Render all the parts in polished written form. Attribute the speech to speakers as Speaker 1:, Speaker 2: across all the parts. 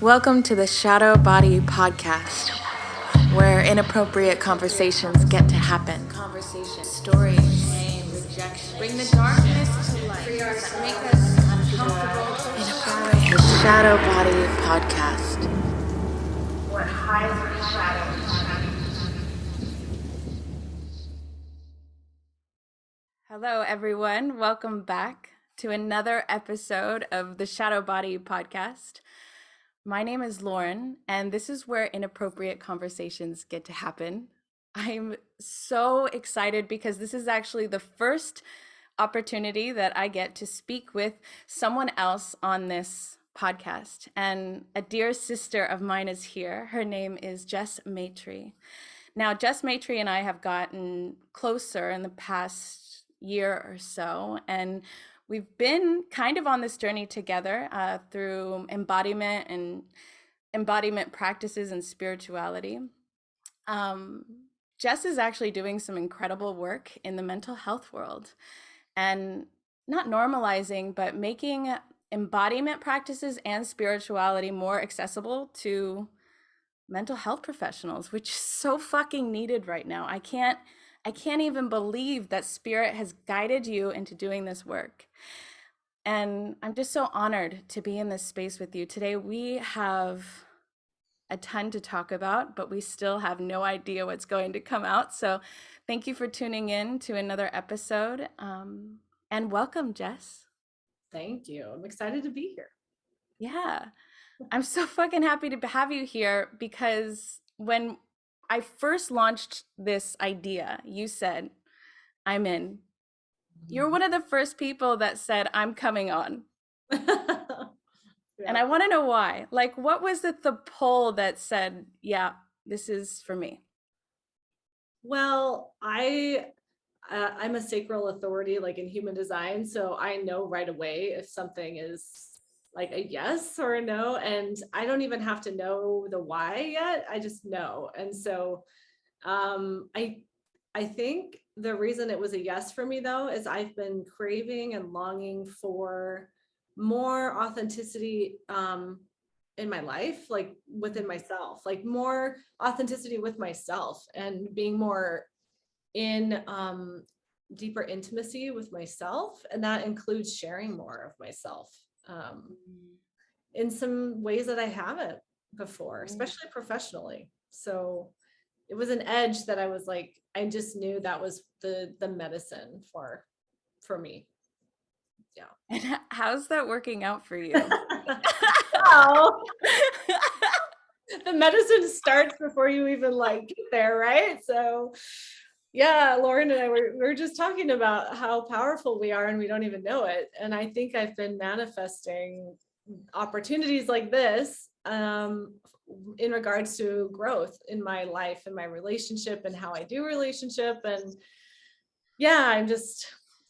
Speaker 1: Welcome to the ShadowBody Podcast, where inappropriate conversations get to happen. Stories, shame, rejection, bring the darkness to light, make us uncomfortable. The ShadowBody Podcast. What hides in the shadows. Hello, everyone. Welcome back to another episode of the ShadowBody Podcast. My name is Lauren, and this is where inappropriate conversations get to happen. I'm so excited because this is actually the first opportunity that I get to speak with someone else on this podcast. And a dear sister of mine is here. Her name is Jess Maitri. Now, Jess Maitri and I have gotten closer in the past year or so, and we've been kind of on this journey together through embodiment and embodiment practices and spirituality. Jess is actually doing some incredible work in the mental health world and not normalizing, but making embodiment practices and spirituality more accessible to mental health professionals, which is so fucking needed right now. I can't even believe that spirit has guided you into doing this work. And I'm just so honored to be in this space with you. Today, we have a ton to talk about, but we still have no idea what's going to come out. So thank you for tuning in to another episode. And welcome, Jess.
Speaker 2: Thank you. I'm excited to be here.
Speaker 1: Yeah, I'm so fucking happy to have you here because when I first launched this idea, you said, I'm in. You're one of the first people that said, I'm coming on. And I want to know why. Like, what was the pull that said, yeah, this is for me?
Speaker 2: Well, I'm a sacral authority, like in human design. So I know right away if something is like a yes or a no. And I don't even have to know the why yet. I just know. And so I think the reason it was a yes for me, though, is I've been craving and longing for more authenticity in my life, like within myself, like more authenticity with myself and being more in deeper intimacy with myself. And that includes sharing more of myself in some ways that I haven't before, especially professionally. So it was an edge that I was like, I just knew that was the medicine for me. Yeah.
Speaker 1: And how's that working out for you?
Speaker 2: Oh. The medicine starts before you even like get there, right? So yeah, Lauren and I were just talking about how powerful we are and we don't even know it. And I think I've been manifesting opportunities like this in regards to growth in my life and my relationship and how I do relationship. And yeah, I'm just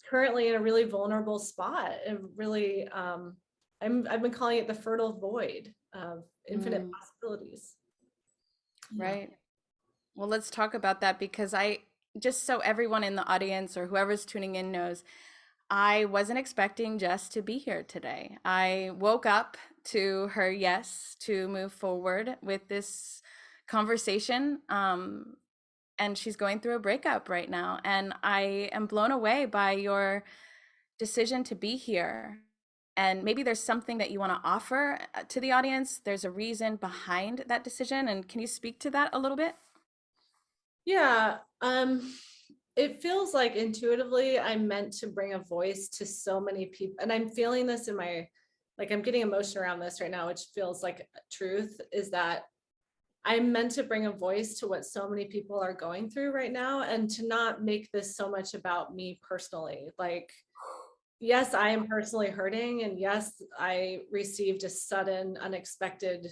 Speaker 2: currently in a really vulnerable spot. And really, I've been calling it the fertile void of infinite possibilities.
Speaker 1: Right. Well, let's talk about that because just so everyone in the audience or whoever's tuning in knows, I wasn't expecting Jess to be here today. I woke up to her yes to move forward with this conversation. And she's going through a breakup right now. And I am blown away by your decision to be here. And maybe there's something that you want to offer to the audience. There's a reason behind that decision. And can you speak to that a little bit?
Speaker 2: Yeah. It feels like intuitively I'm meant to bring a voice to so many people. And I'm feeling this in my, like, I'm getting emotion around this right now, which feels like truth, is that I'm meant to bring a voice to what so many people are going through right now, and to not make this so much about me personally. Like, yes, I am personally hurting. And yes, I received a sudden, unexpected,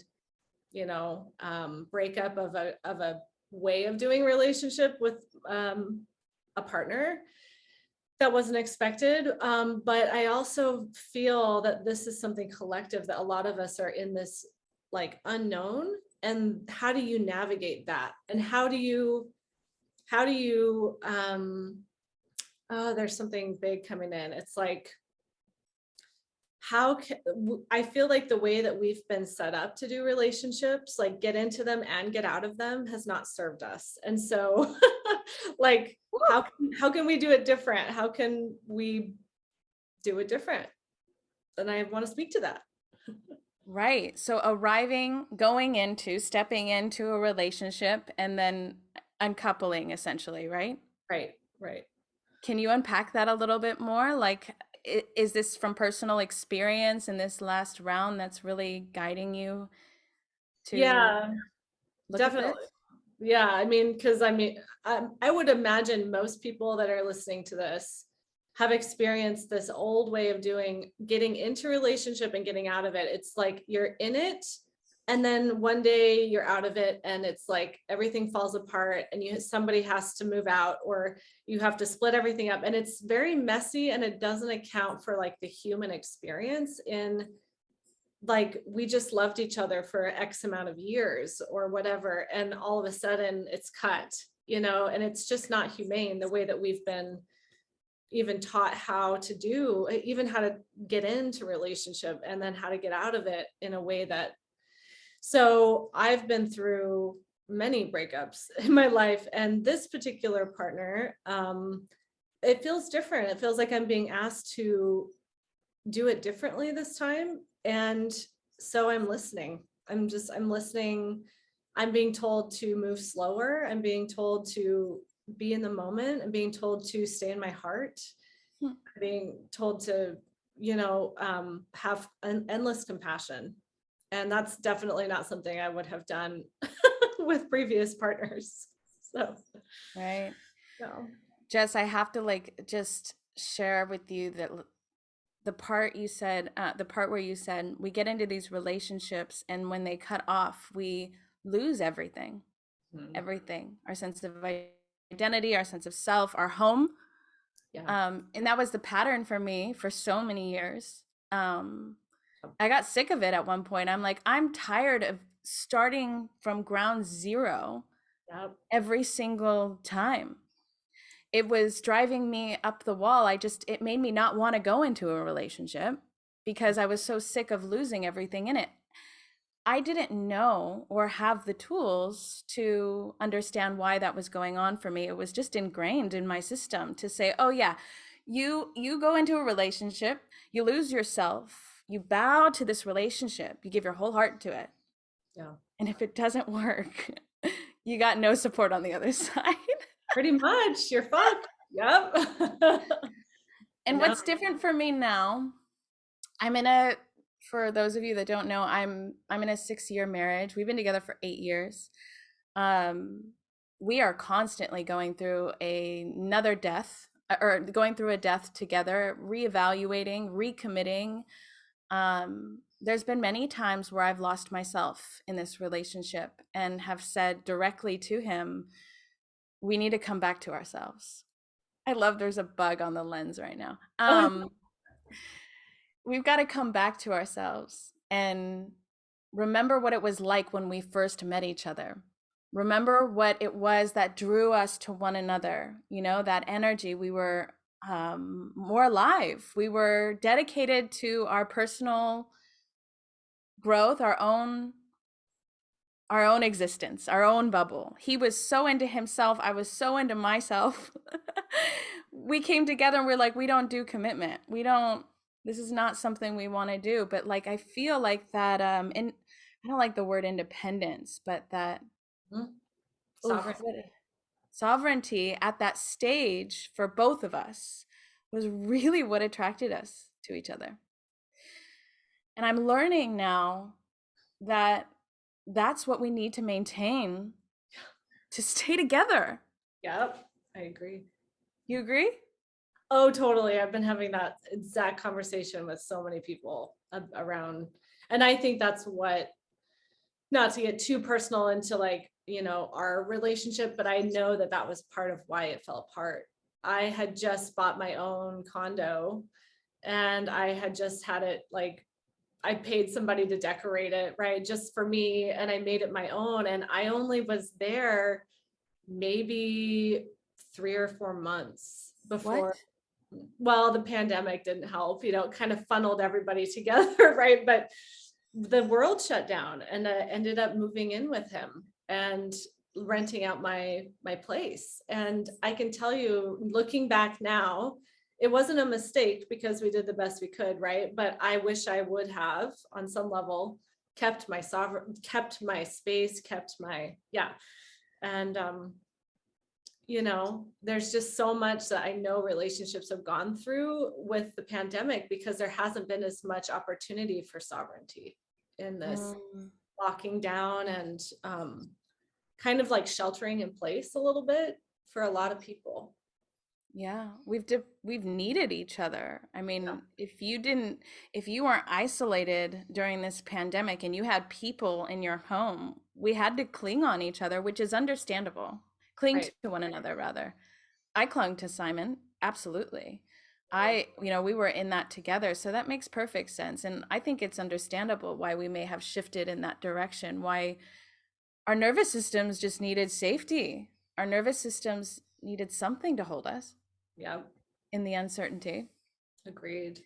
Speaker 2: breakup of a way of doing relationship with a partner that wasn't expected. But I also feel that this is something collective, that a lot of us are in this like unknown. And how do you navigate that? And how do you oh, there's something big coming in. It's like, I feel like the way that we've been set up to do relationships, like get into them and get out of them, has not served us. And so like, how can we do it different? How can we do it different? And I want to speak to that.
Speaker 1: Right. So stepping into a relationship and then uncoupling essentially, right?
Speaker 2: Right, right.
Speaker 1: Can you unpack that a little bit more? Like, is this from personal experience in this last round that's really guiding you to
Speaker 2: Yeah,
Speaker 1: look at
Speaker 2: definitely.
Speaker 1: this?
Speaker 2: Yeah, I mean, because I would imagine most people that are listening to this have experienced this old way of getting into relationship and getting out of it. It's like you're in it, and then one day you're out of it, and it's like everything falls apart, and somebody has to move out, or you have to split everything up, and it's very messy, and it doesn't account for like the human experience in, like, we just loved each other for X amount of years or whatever, and all of a sudden it's cut, and it's just not humane the way that we've been even taught how to do, even how to get into relationship and then how to get out of it in a way that, so I've been through many breakups in my life, and this particular partner, it feels different. It feels like I'm being asked to do it differently this time. And so I'm listening. I'm listening. I'm being told to move slower. I'm being told to be in the moment. I'm being told to stay in my heart. I'm being told to, have an endless compassion. And that's definitely not something I would have done with previous partners. So,
Speaker 1: Right.
Speaker 2: no.
Speaker 1: Jess, I have to just share with you that the part where you said we get into these relationships and when they cut off, we lose everything, our sense of identity, our sense of self, our home.
Speaker 2: Yeah.
Speaker 1: And that was the pattern for me for so many years. I got sick of it at one point. I'm like, I'm tired of starting from ground zero every single time. It was driving me up the wall. It made me not want to go into a relationship because I was so sick of losing everything in it. I didn't know or have the tools to understand why that was going on for me. It was just ingrained in my system to say, oh yeah, you go into a relationship, you lose yourself, you bow to this relationship, you give your whole heart to it.
Speaker 2: Yeah.
Speaker 1: And if it doesn't work, you got no support on the other side.
Speaker 2: Pretty much, you're fucked. Yep.
Speaker 1: And what's different for me now, for those of you that don't know, I'm in a 6-year marriage. We've been together for 8 years. We are constantly going through another death, or going through a death together, reevaluating, recommitting. There's been many times where I've lost myself in this relationship and have said directly to him, we need to come back to ourselves. I love there's a bug on the lens right now. We've got to come back to ourselves and remember what it was like when we first met each other. Remember what it was that drew us to one another, that energy. We were more alive. We were dedicated to our personal growth, our own existence, our own bubble. He was so into himself. I was so into myself. We came together and we're like, we don't do commitment. This is not something we want to do. But I feel like that, I don't like the word independence, but that sovereignty at that stage for both of us was really what attracted us to each other. And I'm learning now that that's what we need to maintain to stay together.
Speaker 2: Yep, I agree.
Speaker 1: You agree?
Speaker 2: Oh, totally. I've been having that exact conversation with so many people around. And I think that's what, not to get too personal into our relationship, but I know that was part of why it fell apart. I had just bought my own condo and I had just had it I paid somebody to decorate it, right? Just for me. And I made it my own. And I only was there maybe 3 or 4 months before.
Speaker 1: What?
Speaker 2: well, the pandemic didn't help, kind of funneled everybody together, right? But the world shut down, and I ended up moving in with him and renting out my place. And I can tell you, looking back now, it wasn't a mistake because we did the best we could, right? But I wish I would have, on some level, kept my kept my space, kept my, yeah. And there's just so much that I know relationships have gone through with the pandemic because there hasn't been as much opportunity for sovereignty in this locking down and kind of like sheltering in place a little bit for a lot of people.
Speaker 1: Yeah, we've needed each other. I mean, if you weren't isolated during this pandemic and you had people in your home, we had to cling on each other, which is understandable. Cling
Speaker 2: Right.
Speaker 1: to one another, rather. I clung to Simon, absolutely. We were in that together, so that makes perfect sense. And I think it's understandable why we may have shifted in that direction, why our nervous systems just needed safety. Our nervous systems needed something to hold us.
Speaker 2: Yeah.
Speaker 1: In the uncertainty.
Speaker 2: Agreed.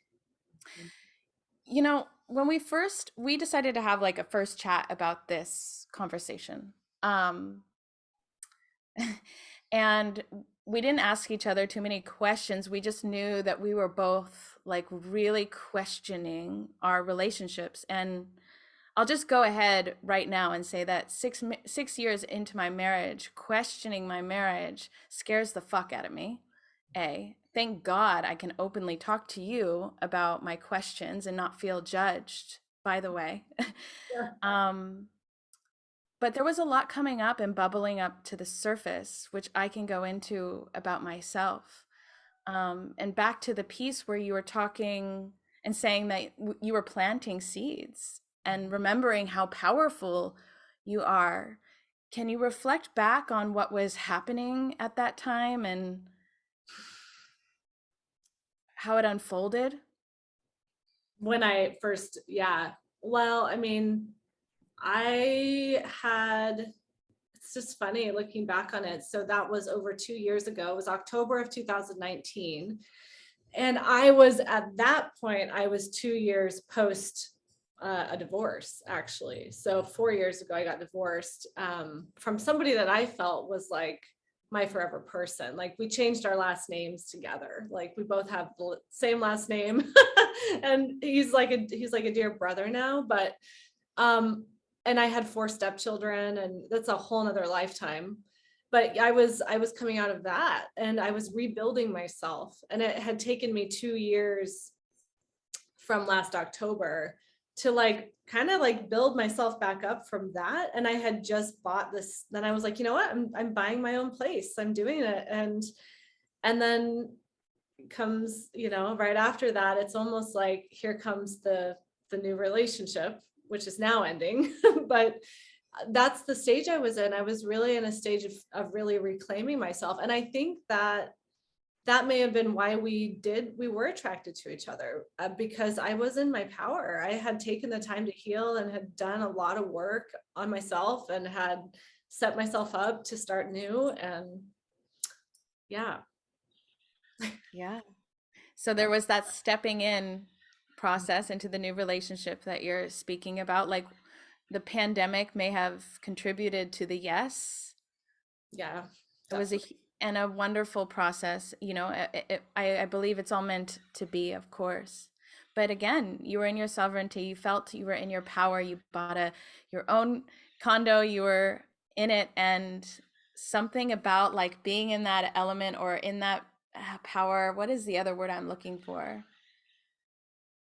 Speaker 1: When we decided to have like a first chat about this conversation. And we didn't ask each other too many questions. We just knew that we were both like really questioning our relationships. And I'll just go ahead right now and say that 6 years into my marriage, questioning my marriage scares the fuck out of me. Thank God I can openly talk to you about my questions and not feel judged, by the way.
Speaker 2: Yeah.
Speaker 1: But there was a lot coming up and bubbling up to the surface, which I can go into about myself. And back to the piece where you were talking and saying that you were planting seeds and remembering how powerful you are. Can you reflect back on what was happening at that time and how it unfolded?
Speaker 2: When I first, yeah. Well, I mean, it's just funny looking back on it. So that was over 2 years ago. It was October of 2019. And at that point, I was 2 years post a divorce, actually. So 4 years ago, I got divorced from somebody that I felt was like my forever person. Like, we changed our last names together. Like, we both have the same last name. And he's like a dear brother now. But and I had 4 stepchildren, and that's a whole nother lifetime. But I was coming out of that, and I was rebuilding myself, and it had taken me 2 years from last October to like kind of like build myself back up from that. And I had just bought this, then I was like, you know what, I'm buying my own place, I'm doing it. And then comes, right after that, it's almost like here comes the new relationship, which is now ending. But that's the stage I was in. I was really in a stage of really reclaiming myself. And I think that may have been why we were attracted to each other, because I was in my power. I had taken the time to heal and had done a lot of work on myself and had set myself up to start new. And yeah.
Speaker 1: Yeah. So there was that stepping in process into the new relationship that you're speaking about. Like, the pandemic may have contributed to the yes.
Speaker 2: Yeah.
Speaker 1: It was a wonderful process. I believe it's all meant to be, of course. But again, you were in your sovereignty. You felt you were in your power. You bought your own condo. You were in it, and something about like being in that element or in that power. What is the other word I'm looking for?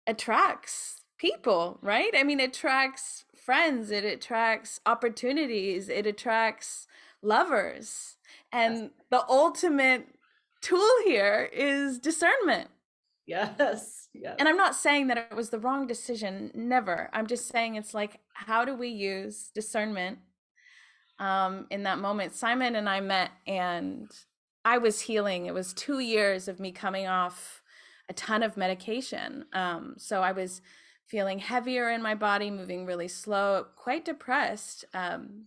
Speaker 1: Attracts people, right? I mean, it attracts friends. It attracts opportunities. It attracts lovers. And the ultimate tool here is discernment.
Speaker 2: Yes. Yes.
Speaker 1: And I'm not saying that it was the wrong decision, never. I'm just saying it's like, how do we use discernment in that moment? Simon and I met, and I was healing. It was 2 years of me coming off a ton of medication. So I was feeling heavier in my body, moving really slow, quite depressed. And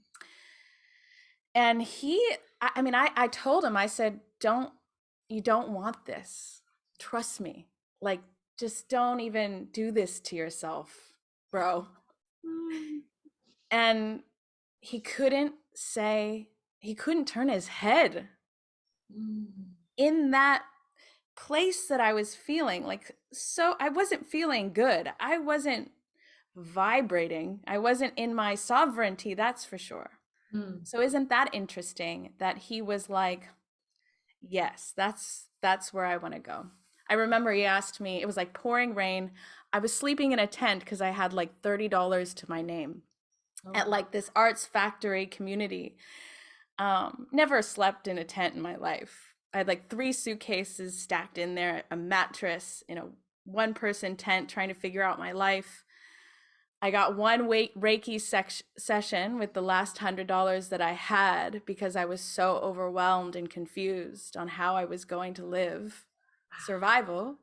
Speaker 1: I told him, I said, you don't want this. trust me. Like, just don't even do this to yourself, bro. And he couldn't turn his head in that place that I was feeling. Like, so I wasn't feeling good. I wasn't vibrating. I wasn't in my sovereignty, that's for sure. So isn't that interesting that he was like, yes, that's where I want to go. I remember he asked me, it was like pouring rain. I was sleeping in a tent because I had like $30 to my name at like this arts factory community. Never slept in a tent in my life. I had like 3 suitcases stacked in there, a mattress in a 1-person tent trying to figure out my life. I got one Reiki session with the last $100 that I had because I was so overwhelmed and confused on how I was going to live survival.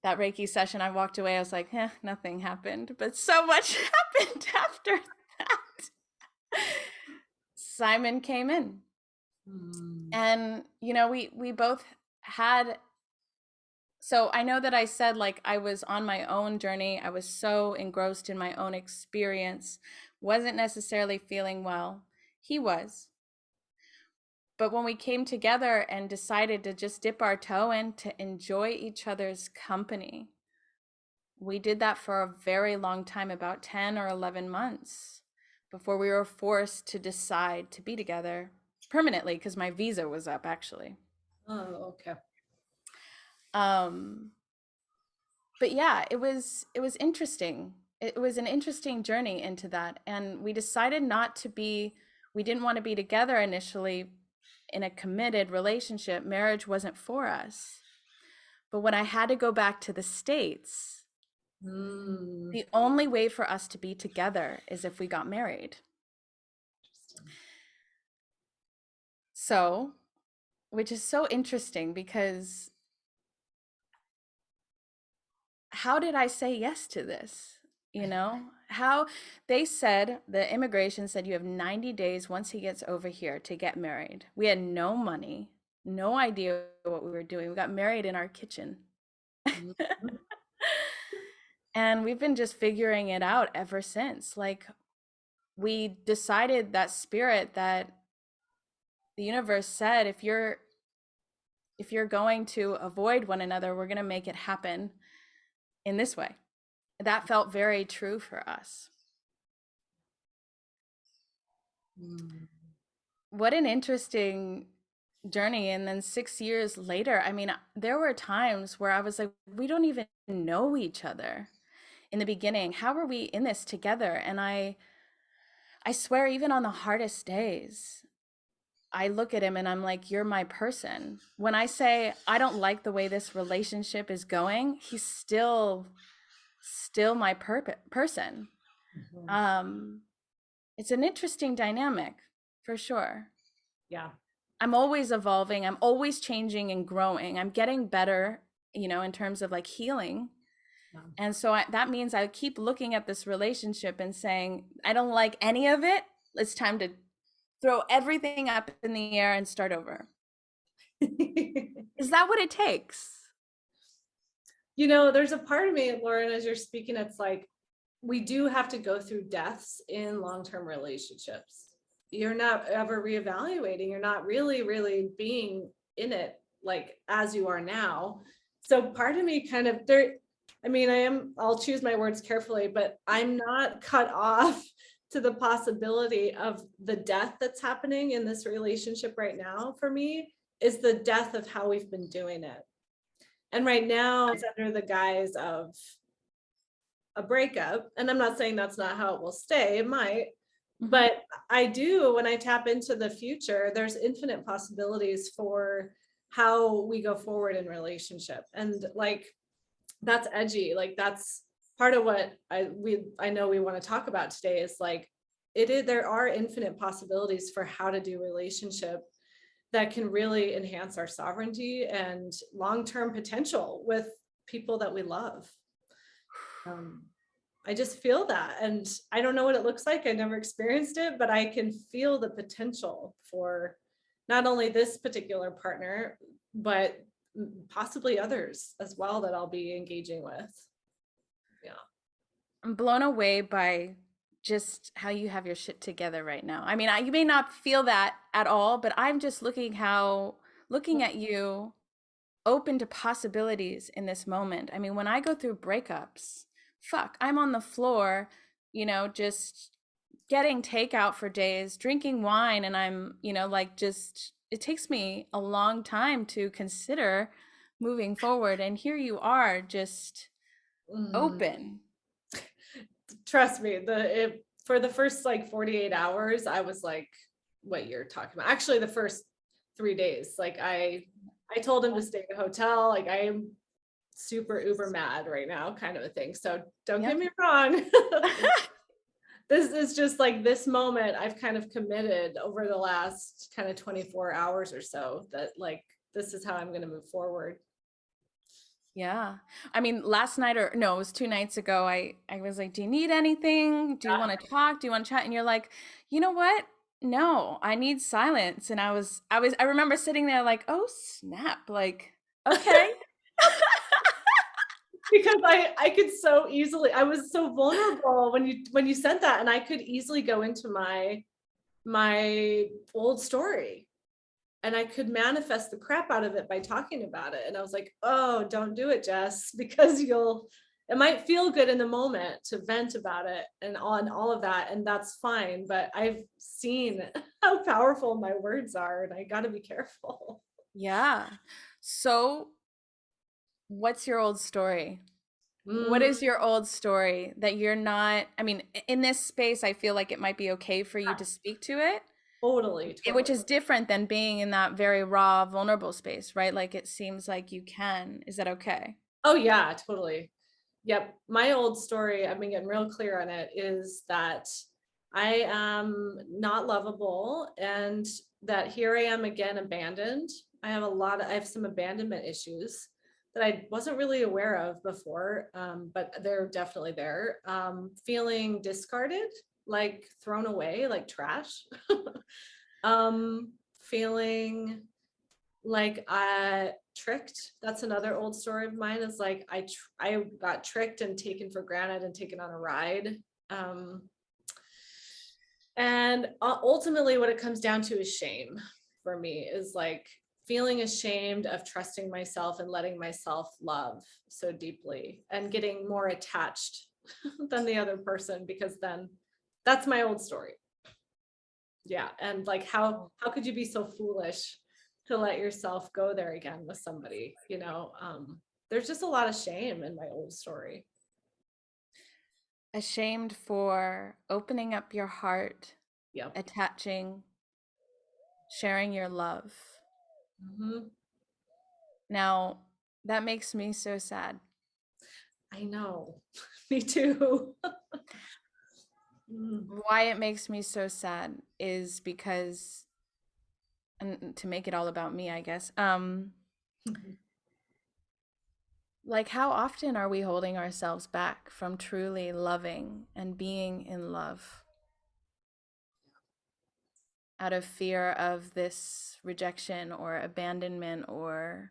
Speaker 1: That Reiki session, I walked away, I was like, nothing happened, but so much happened after that. Simon came in. And, you know, we both had, so I know that I said like I was on my own journey. I was so engrossed in my own experience, wasn't necessarily feeling well. He was. But when we came together and decided to just dip our toe in to enjoy each other's company, we did that for a very long time, about 10 or 11 months, before we were forced to decide to be together permanently because my visa was up, actually.
Speaker 2: Oh, okay.
Speaker 1: But yeah, it was interesting. It was an interesting journey into that. And we decided we didn't want to be together initially in a committed relationship. Marriage wasn't for us. But when I had to go back to the States, the only way for us to be together is if we got married. So, which is so interesting because how did I say yes to this? You know, how they said, the immigration said you have 90 days once he gets over here to get married. We had no money, no idea what we were doing. We got married in our kitchen. And we've been just figuring it out ever since. Like, we decided that spirit that the universe said, if you're going to avoid one another, we're going to make it happen in this way. That felt very true for us. What an interesting journey. And then 6 years later, I mean, there were times where I was like, we don't even know each other in the beginning. How are we in this together? And I swear, even on the hardest days, I look at him and I'm like, you're my person. When I say I don't like the way this relationship is going, he's still my person. It's an interesting dynamic for sure.
Speaker 2: Yeah.
Speaker 1: I'm always evolving. I'm always changing and growing. I'm getting better, you know, in terms of like healing. Yeah. And so that means I keep looking at this relationship and saying, I don't like any of it. It's time to throw everything up in the air and start over. Is that what it takes?
Speaker 2: You know, there's a part of me, Lauren, as you're speaking, it's like, we do have to go through deaths in long-term relationships. You're not ever reevaluating. You're not really being in it like as you are now. So part of me kind of there, I mean, I'll choose my words carefully, but I'm not cut off to the possibility of the death that's happening in this relationship right now. For me, is the death of how we've been doing it. And right now it's under the guise of a breakup. And I'm not saying that's not how it will stay. It might, but I do, when I tap into the future, there's infinite possibilities for how we go forward in relationship. And like, that's edgy. Like, that's part of what I know we want to talk about today is like, there are infinite possibilities for how to do relationship that can really enhance our sovereignty and long-term potential with people that we love. I just feel that, and I don't know what it looks like. I never experienced it, but I can feel the potential for not only this particular partner, but possibly others as well that I'll be engaging with. Yeah.
Speaker 1: I'm blown away by just how you have your shit together right now. I mean, you may not feel that at all, but I'm just looking at you open to possibilities in this moment. I mean, when I go through breakups, fuck, I'm on the floor, just getting takeout for days, drinking wine, and I'm, like just it takes me a long time to consider moving forward. And here you are just open.
Speaker 2: Trust me, for the first like 48 hours, I was like, what you're talking about. Actually, the first 3 days, like I told him to stay at a hotel. Like I am super uber mad right now, kind of a thing. So don't get me wrong. This is just like this moment I've kind of committed over the last kind of 24 hours or so that like, this is how I'm going to move forward.
Speaker 1: Yeah. I mean, last night it was 2 nights ago. I was like, do you need anything? Do you want to talk? Do you want to chat? And you're like, you know what? No, I need silence. And I remember sitting there like, oh snap. Like, okay.
Speaker 2: Because I could so easily, I was so vulnerable when you sent that, and I could easily go into my old story, and I could manifest the crap out of it by talking about it. And I was like, oh, don't do it, Jess, because it might feel good in the moment to vent about it and on all of that, and that's fine. But I've seen how powerful my words are, and I got to be careful.
Speaker 1: Yeah. So what's your old story? What is your old story that you're not, I mean, in this space, I feel like it might be okay for you to speak to it.
Speaker 2: Totally.
Speaker 1: Which is different than being in that very raw, vulnerable space, right? Like it seems like you can. Is that okay?
Speaker 2: Oh yeah, totally. Yep. My old story, I've been getting real clear on it, is that I am not lovable, and that here I am again abandoned. I have some abandonment issues that I wasn't really aware of before, but they're definitely there. Feeling discarded, like thrown away, like trash. Feeling like tricked. That's another old story of mine, is like I got tricked and taken for granted and taken on a ride. And ultimately what it comes down to is shame for me, is like feeling ashamed of trusting myself and letting myself love so deeply, and getting more attached than the other person, because then that's my old story. Yeah. And like, how could you be so foolish to let yourself go there again with somebody? There's just a lot of shame in my old story.
Speaker 1: Ashamed for opening up your heart, attaching, sharing your love. Now, that makes me so sad.
Speaker 2: I know. Me too.
Speaker 1: Why it makes me so sad is because, and to make it all about me, I guess, like how often are we holding ourselves back from truly loving and being in love out of fear of this rejection or abandonment, or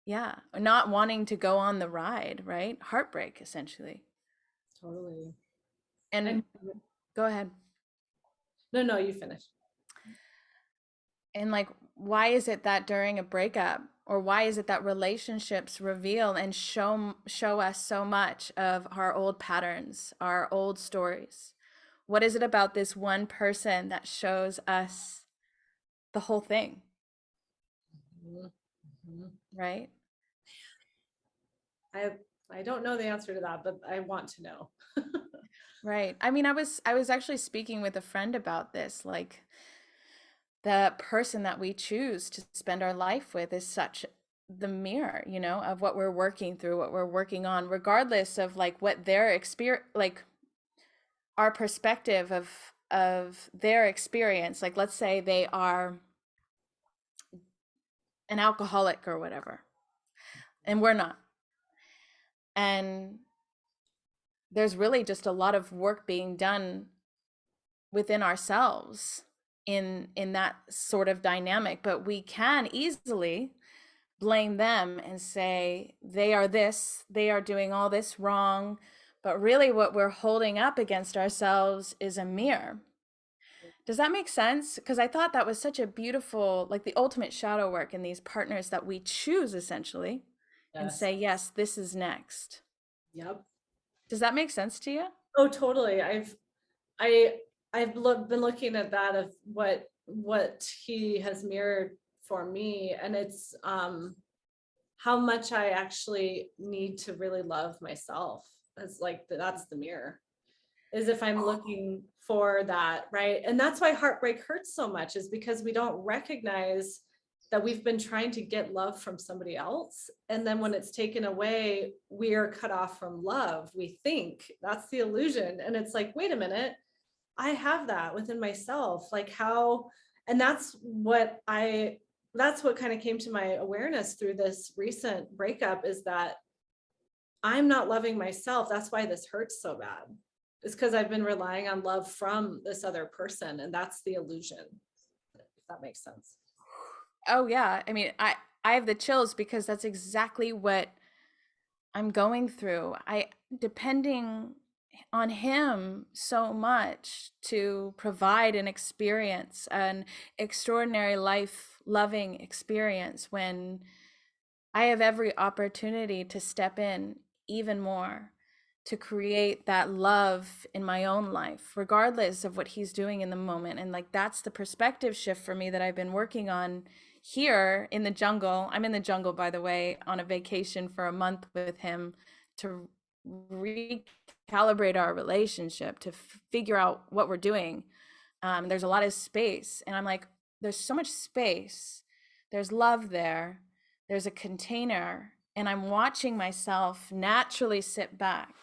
Speaker 1: not wanting to go on the ride, right? Heartbreak, essentially.
Speaker 2: Totally.
Speaker 1: And go ahead.
Speaker 2: No, you finish.
Speaker 1: And like, why is it that during a breakup, or why is it that relationships reveal and show us so much of our old patterns, our old stories? What is it about this one person that shows us the whole thing? Right?
Speaker 2: I don't know the answer to that, but I want to know.
Speaker 1: Right. I mean, I was actually speaking with a friend about this, like the person that we choose to spend our life with is such the mirror, of what we're working through, what we're working on, regardless of like what their experience, like our perspective of their experience. Like, let's say they are an alcoholic or whatever, and we're not. And there's really just a lot of work being done within ourselves in that sort of dynamic, but we can easily blame them and say they are this, they are doing all this wrong. But really what we're holding up against ourselves is a mirror. Does that make sense? Because I thought that was such a beautiful, like the ultimate shadow work in these partners that we choose essentially and
Speaker 2: Yes.
Speaker 1: say, yes, this is next.
Speaker 2: Yep.
Speaker 1: Does that make sense to you?
Speaker 2: Oh, totally. Been looking at that of what he has mirrored for me, and it's how much I actually need to really love myself. As like that's the mirror. Is if I'm looking for that, right? And that's why heartbreak hurts so much, is because we don't recognize that we've been trying to get love from somebody else. And then when it's taken away, we are cut off from love. We think that's the illusion. And it's like, wait a minute, I have that within myself. Like how, and that's what kind of came to my awareness through this recent breakup, is that I'm not loving myself. That's why this hurts so bad. It's because I've been relying on love from this other person, and that's the illusion. If that makes sense.
Speaker 1: Oh yeah. I mean, I have the chills because that's exactly what I'm going through. I depending on him so much to provide an experience, an extraordinary life loving experience, when I have every opportunity to step in even more to create that love in my own life, regardless of what he's doing in the moment. And like, that's the perspective shift for me that I've been working on here in the jungle. I'm in the jungle, by the way, on a vacation for a month with him to recalibrate our relationship, to figure out what we're doing. There's a lot of space. And I'm like, there's so much space. There's love there. There's a container. And I'm watching myself naturally sit back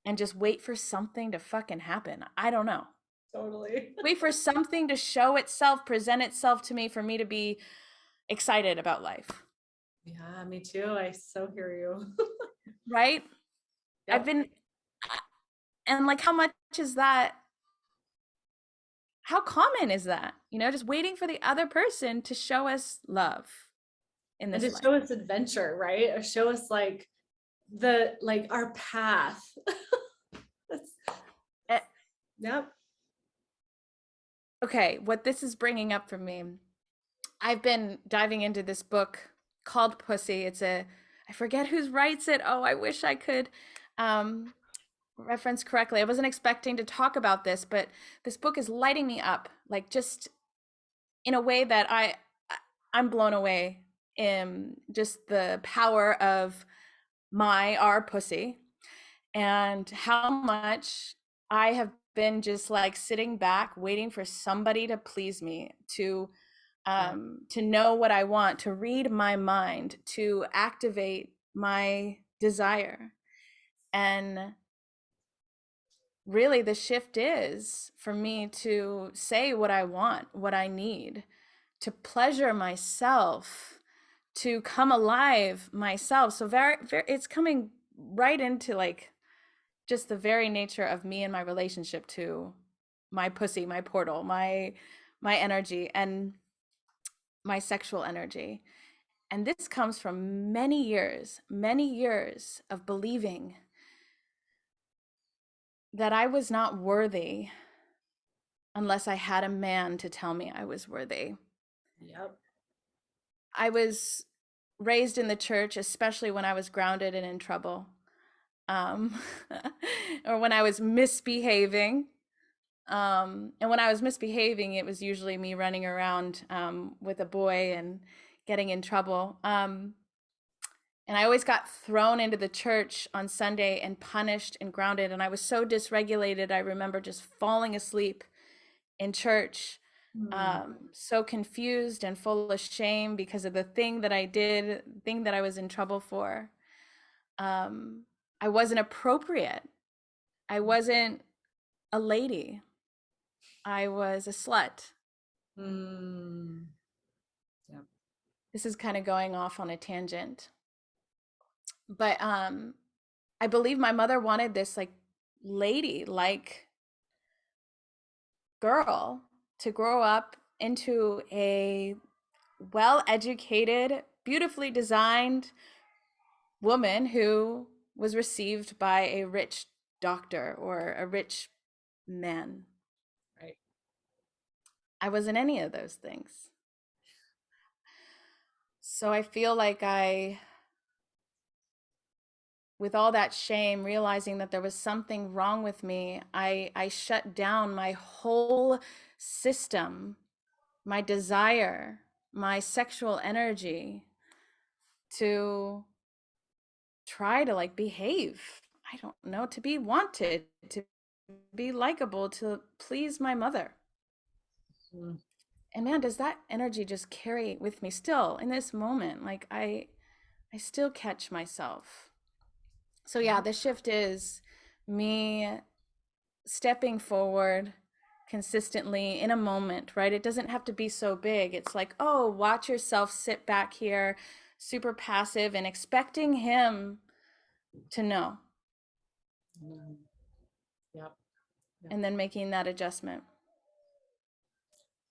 Speaker 1: and just wait for something to fucking happen. I don't know.
Speaker 2: Totally.
Speaker 1: Wait for something to show itself, present itself to me, for me to be excited about life.
Speaker 2: Yeah, me too. I so hear you.
Speaker 1: Right?
Speaker 2: Yep.
Speaker 1: I've been, and like, how much is that? How common is that? You know, just waiting for the other person to show us love in
Speaker 2: And
Speaker 1: this
Speaker 2: to
Speaker 1: life.
Speaker 2: show us adventure, right? Or show us like our path. Yep.
Speaker 1: Okay, what this is bringing up for me, I've been diving into this book called Pussy. I forget who writes it. Oh, I wish I could reference correctly. I wasn't expecting to talk about this, but this book is lighting me up, like just in a way that I'm blown away in just the power of our pussy, and how much I have been just like sitting back waiting for somebody to please me, to know what I want, to read my mind, to activate my desire. And really the shift is for me to say what I want, what I need, to pleasure myself, to come alive myself. So it's coming right into like just the very nature of me and my relationship to my pussy, my portal, my energy, and my sexual energy. And this comes from many years of believing that I was not worthy unless I had a man to tell me I was worthy.
Speaker 2: Yep.
Speaker 1: I was raised in the church, especially when I was grounded and in trouble, or when I was misbehaving. And when I was misbehaving, it was usually me running around with a boy and getting in trouble. And I always got thrown into the church on Sunday and punished and grounded. And I was so dysregulated. I remember just falling asleep in church, so confused and full of shame because of the thing that I did, the thing that I was in trouble for. I wasn't appropriate. I wasn't a lady. I was a slut.
Speaker 2: Yep.
Speaker 1: This is kind of going off on a tangent. But I believe my mother wanted this like lady, like girl to grow up into a well-educated, beautifully designed woman who was received by a rich doctor or a rich man.
Speaker 2: Right.
Speaker 1: I wasn't any of those things. So I feel like with all that shame, realizing that there was something wrong with me, I shut down my whole system, my desire, my sexual energy to try to like behave. I don't know, to be wanted, to be likable, to please my mother.
Speaker 2: Mm.
Speaker 1: And man, does that energy just carry with me still in this moment? Like I still catch myself. So yeah, the shift is me stepping forward consistently in a moment, right? It doesn't have to be so big. It's like, oh, watch yourself sit back here, super passive and expecting him to know.
Speaker 2: Mm. Yep. Yep.
Speaker 1: And then making that adjustment.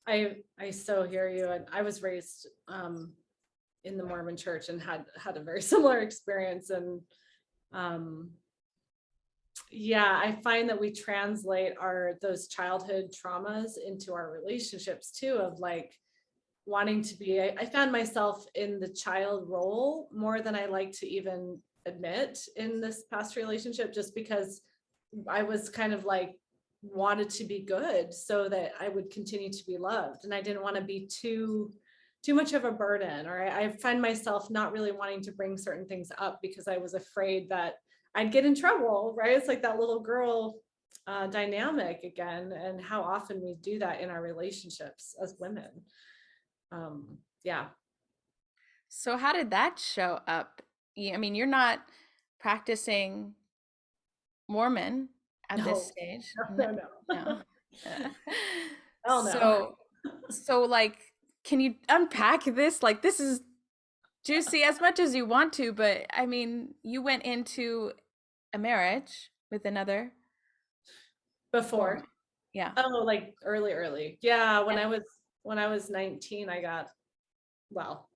Speaker 2: I so hear you. And I was raised in the Mormon church and had a very similar experience. And yeah, I find that we translate those childhood traumas into our relationships too, of like wanting to be, I found myself in the child role more than I like to even admit in this past relationship, just because I was kind of like wanted to be good so that I would continue to be loved. And I didn't want to be too much of a burden, or I find myself not really wanting to bring certain things up because I was afraid that I'd get in trouble, right? It's like that little girl dynamic again, and how often we do that in our relationships as women. Yeah.
Speaker 1: So how did that show up? I mean, you're not practicing Mormon at this
Speaker 2: No,
Speaker 1: stage.
Speaker 2: no,
Speaker 1: No,
Speaker 2: no,
Speaker 1: no.
Speaker 2: no. Hell no.
Speaker 1: So, so like, can you unpack this? Like, this is juicy as much as you want to, but I mean, you went into a marriage with another
Speaker 2: Before.
Speaker 1: Mormon. Yeah.
Speaker 2: Oh, like early. Yeah, when I was 19, I got, well,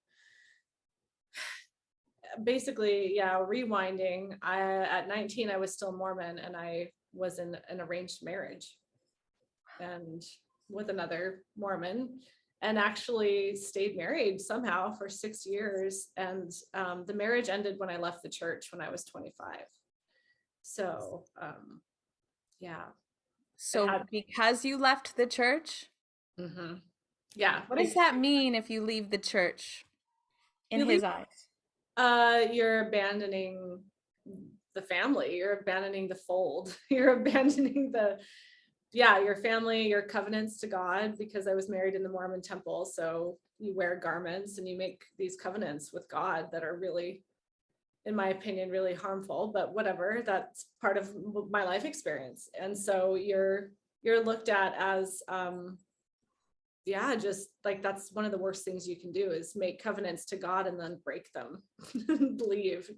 Speaker 2: basically, yeah, rewinding. At 19, I was still Mormon, and I was in an arranged marriage and with another Mormon, and actually stayed married somehow for 6 years. And the marriage ended when I left the church when I was 25. So yeah, I
Speaker 1: So
Speaker 2: had,
Speaker 1: because you left the church,
Speaker 2: mhm. Yeah,
Speaker 1: what does that mean if you leave the church in
Speaker 2: you leave,
Speaker 1: his eyes?
Speaker 2: you're abandoning the family, you're abandoning the fold, you're abandoning your family, your covenants to God, because I was married in the Mormon temple. So you wear garments and you make these covenants with God that are really, in my opinion, really harmful, but whatever, that's part of my life experience. And so you're looked at as just like, that's one of the worst things you can do, is make covenants to God and then break them, leave,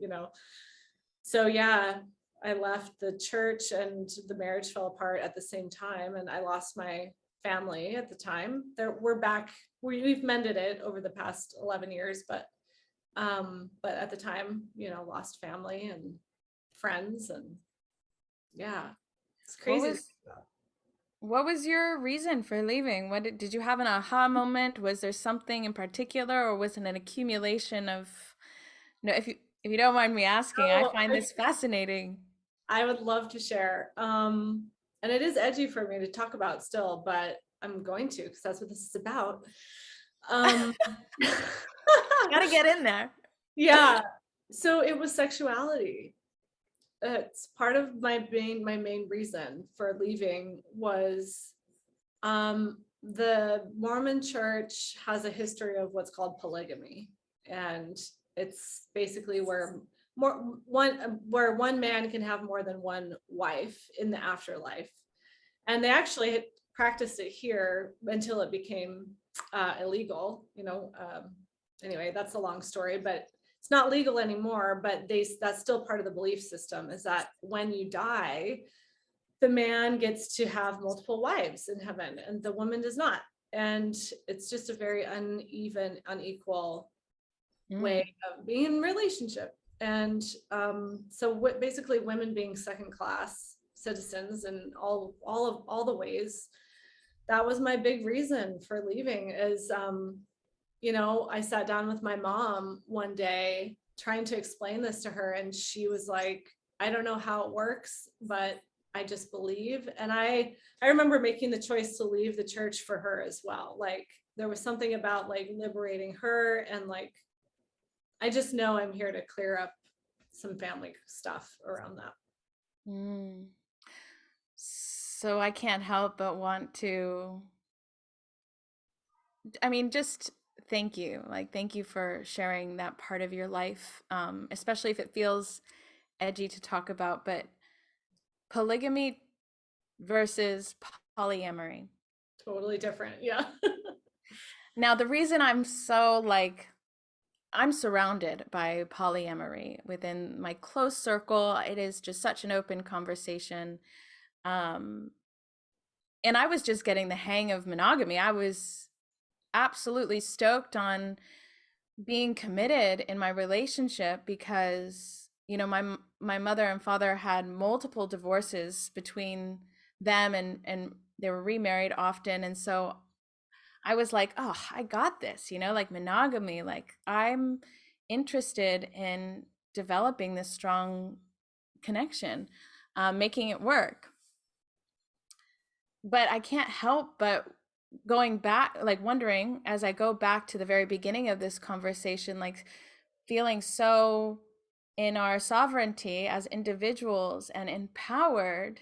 Speaker 2: So yeah, I left the church and the marriage fell apart at the same time, and I lost my family at the time. We're back, we've mended it over the past 11 years, but at the time, lost family and friends, and yeah, it's
Speaker 1: What
Speaker 2: crazy.
Speaker 1: was what was your reason for leaving? Did you have an aha moment? Was there something in particular, or was it an accumulation of, if you don't mind me asking, I
Speaker 2: Oh,
Speaker 1: find this fascinating.
Speaker 2: I would love to share. And it is edgy for me to talk about still, but I'm going to, because that's what this is about. Um,
Speaker 1: Gotta get in there.
Speaker 2: yeah. So it was sexuality. It's part of my main reason for leaving was the Mormon church has a history of what's called polygamy. And it's basically where one man can have more than one wife in the afterlife. And they actually had practiced it here until it became illegal. Anyway, that's a long story, but it's not legal anymore. But that's still part of the belief system, is that when you die, the man gets to have multiple wives in heaven and the woman does not. And it's just a very uneven, unequal way of being in relationship. And so what basically women being second class citizens in all the ways, that was my big reason for leaving is I sat down with my mom one day trying to explain this to her, and she was like, I don't know how it works, but I just believe. And I remember making the choice to leave the church for her as well. Like there was something about like liberating her, and like I just know I'm here to clear up some family stuff around that.
Speaker 1: So I can't help but want to, just thank you. Like, thank you for sharing that part of your life, especially if it feels edgy to talk about, but polygamy versus polyamory.
Speaker 2: Totally different. Yeah.
Speaker 1: Now, the reason I'm I'm surrounded by polyamory within my close circle. It is just such an open conversation. And I was just getting the hang of monogamy. I was absolutely stoked on being committed in my relationship because, my mother and father had multiple divorces between them, and they were remarried often. And so I was like, oh, I got this, like monogamy. Like I'm interested in developing this strong connection, making it work. But I can't help but going back, like wondering as I go back to the very beginning of this conversation, like feeling so in our sovereignty as individuals and empowered,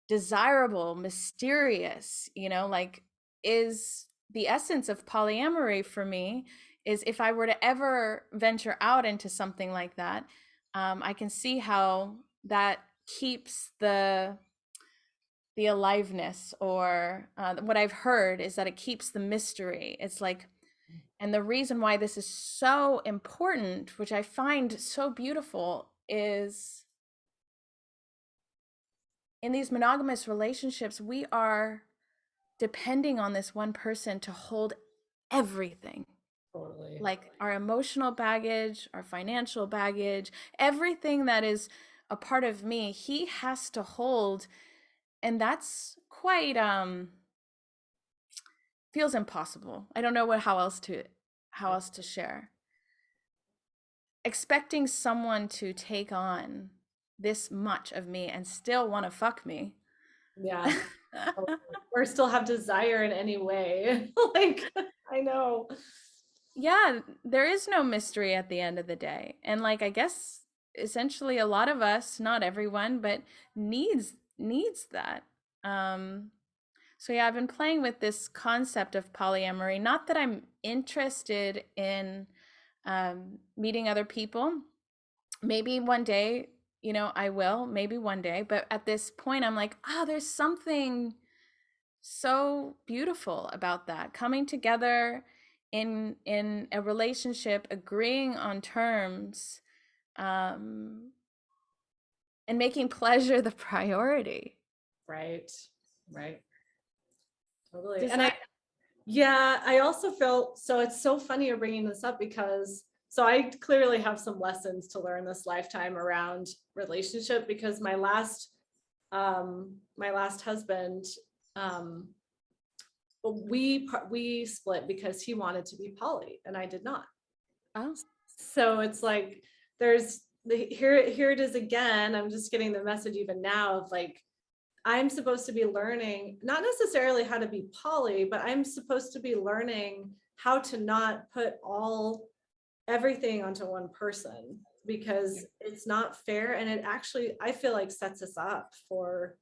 Speaker 1: desirable, mysterious, like is the essence of polyamory for me. Is if I were to ever venture out into something like that, I can see how that keeps the aliveness, or what I've heard is that it keeps the mystery. It's like, and the reason why this is so important, which I find so beautiful, is in these monogamous relationships, we are depending on this one person to hold everything.
Speaker 2: Totally.
Speaker 1: Like our emotional baggage, our financial baggage, everything that is a part of me, he has to hold. And that's quite feels impossible. I don't know how else to share. Expecting someone to take on this much of me and still want to fuck me.
Speaker 2: Yeah. Or still have desire in any way. Like, I know.
Speaker 1: Yeah, there is no mystery at the end of the day. And like, I guess essentially a lot of us, not everyone, but needs that. So yeah, I've been playing with this concept of polyamory. Not that I'm interested in meeting other people. Maybe one day, I will, maybe one day. But at this point, I'm like, there's something so beautiful about that. Coming together in a relationship, agreeing on terms, and making pleasure the priority.
Speaker 2: Right. Totally. I also felt, so it's so funny you're bringing this up because I clearly have some lessons to learn this lifetime around relationship, because my last husband, we split because he wanted to be poly and I did not.
Speaker 1: Oh.
Speaker 2: So it's like here it is again. I'm just getting the message even now of like, I'm supposed to be learning, not necessarily how to be poly, but I'm supposed to be learning how to not put everything onto one person, because it's not fair. And it actually, I feel like, sets us up for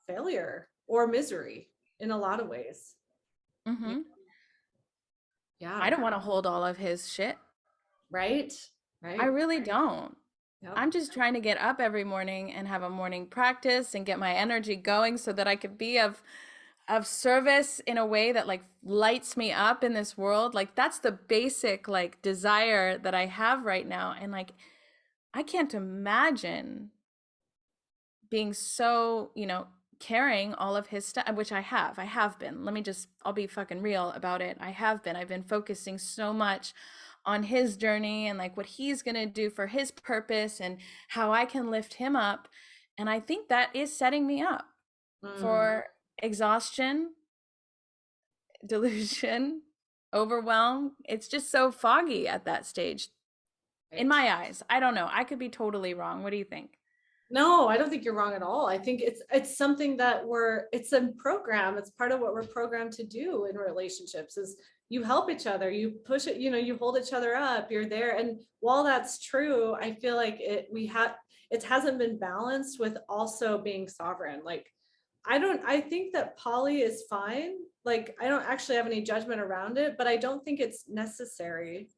Speaker 2: failure or misery in a lot of ways.
Speaker 1: Mm-hmm.
Speaker 2: Yeah.
Speaker 1: I don't want to hold all of his shit.
Speaker 2: Right.
Speaker 1: I really don't.
Speaker 2: Yep.
Speaker 1: I'm just trying to get up every morning and have a morning practice and get my energy going so that I could be of service in a way that like lights me up in this world. Like that's the basic like desire that I have right now. And like I can't imagine being so, carrying all of his stuff, which I have been. I'll be fucking real about it. I've been focusing so much on his journey and like what he's going to do for his purpose and how I can lift him up. And I think that is setting me up for exhaustion, delusion, overwhelm. It's just so foggy at that stage in my eyes. I don't know. I could be totally wrong. What do you think?
Speaker 2: No, I don't think you're wrong at all. I think it's something that it's a program. It's part of what we're programmed to do in relationships is you help each other, you push it, you hold each other up, you're there. And while that's true, I feel like it hasn't been balanced with also being sovereign. Like, I think that poly is fine. Like, I don't actually have any judgment around it, but I don't think it's necessary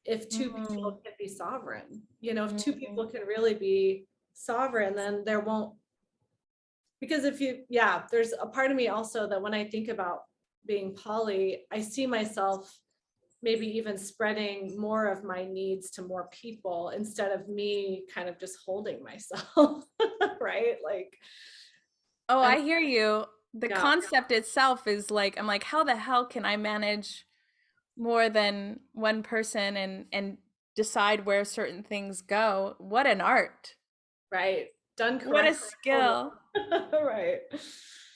Speaker 2: if two people can be sovereign. If two people can really be sovereign, then there won't, because there's a part of me also that when I think about being poly, I see myself maybe even spreading more of my needs to more people instead of me kind of just holding myself. Right? Like,
Speaker 1: I hear you. The
Speaker 2: yeah.
Speaker 1: concept itself is like, I'm like, how the hell can I manage more than one person and decide where certain things go? What an art.
Speaker 2: Right. Done correctly.
Speaker 1: What a skill.
Speaker 2: Right.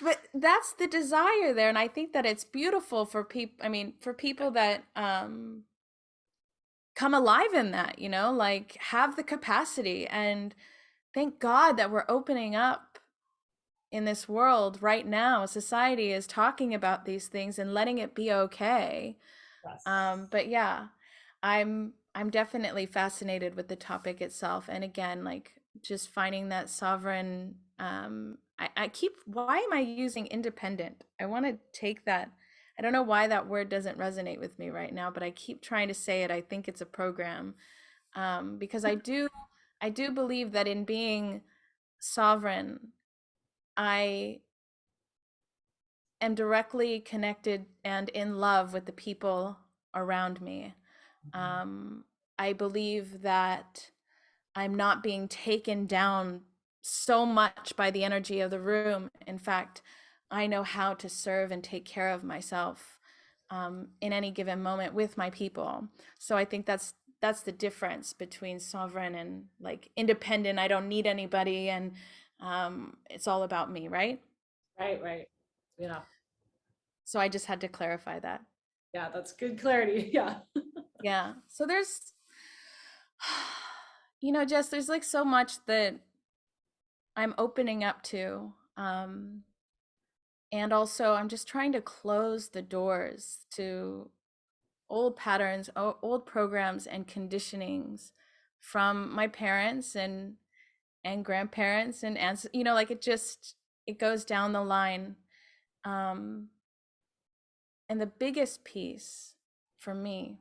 Speaker 1: But that's the desire there. And I think that it's beautiful for people. I mean, for people that come alive in that, like have the capacity. And thank God that we're opening up in this world right now. Society is talking about these things and letting it be okay.
Speaker 2: Yes.
Speaker 1: But yeah, I'm definitely fascinated with the topic itself. And again, like just finding that sovereign, why am I using independent? I want to take that. I don't know why that word doesn't resonate with me right now, but I keep trying to say it. I think it's a program. Because I do believe that in being sovereign, I am directly connected and in love with the people around me. I believe that I'm not being taken down so much by the energy of the room. In fact, I know how to serve and take care of myself in any given moment with my people. So I think that's the difference between sovereign and like independent. I don't need anybody, and it's all about me, right?
Speaker 2: Right. Yeah.
Speaker 1: So I just had to clarify that.
Speaker 2: Yeah, that's good clarity. Yeah.
Speaker 1: Yeah. So there's, Jess, there's like so much that I'm opening up to. And also, I'm just trying to close the doors to old patterns, old programs, and conditionings from my parents and grandparents and aunts. Like it goes down the line. And the biggest piece for me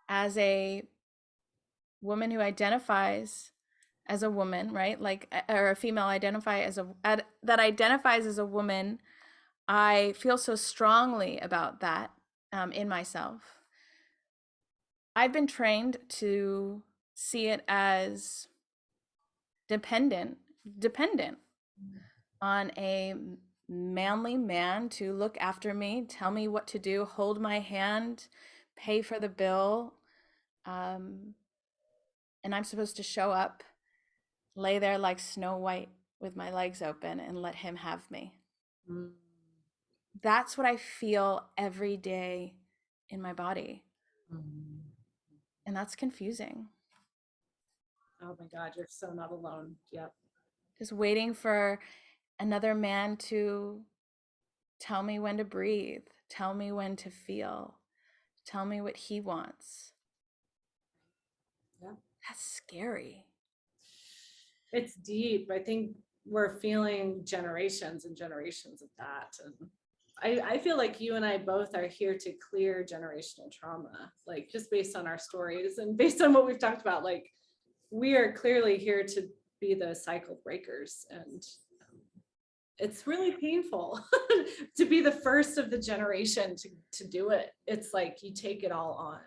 Speaker 1: as a woman who identifies as a woman, right? Like, or a female that identifies as a woman, I feel so strongly about that in myself. I've been trained to see it as dependent on a manly man to look after me, tell me what to do, hold my hand, pay for the bill. And I'm supposed to show up, lay there like Snow White with my legs open and let him have me. That's what I feel every day in my body. And that's confusing.
Speaker 2: Oh my God, you're so not alone. Yep.
Speaker 1: Just waiting for another man to tell me when to breathe, tell me when to feel, tell me what he wants.
Speaker 2: Yeah.
Speaker 1: That's scary.
Speaker 2: It's deep. I think we're feeling generations and generations of that. And I feel like you and I both are here to clear generational trauma, like just based on our stories and based on what we've talked about. Like, we are clearly here to be the cycle breakers. And it's really painful to be the first of the generation to do it. It's like you take it all on.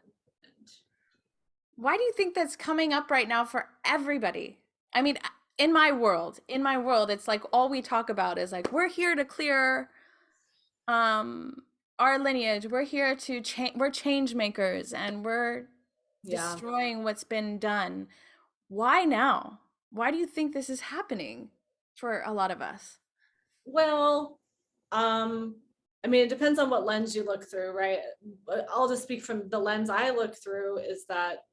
Speaker 1: Why do you think that's coming up right now for everybody? I mean, in my world, it's like all we talk about is like, we're here to clear our lineage. We're here to change. We're change makers, and we're
Speaker 2: Yeah.
Speaker 1: destroying what's been done. Why now? Why do you think this is happening for a lot of us?
Speaker 2: Well, I mean, it depends on what lens you look through, right? But I'll just speak from the lens I look through is that,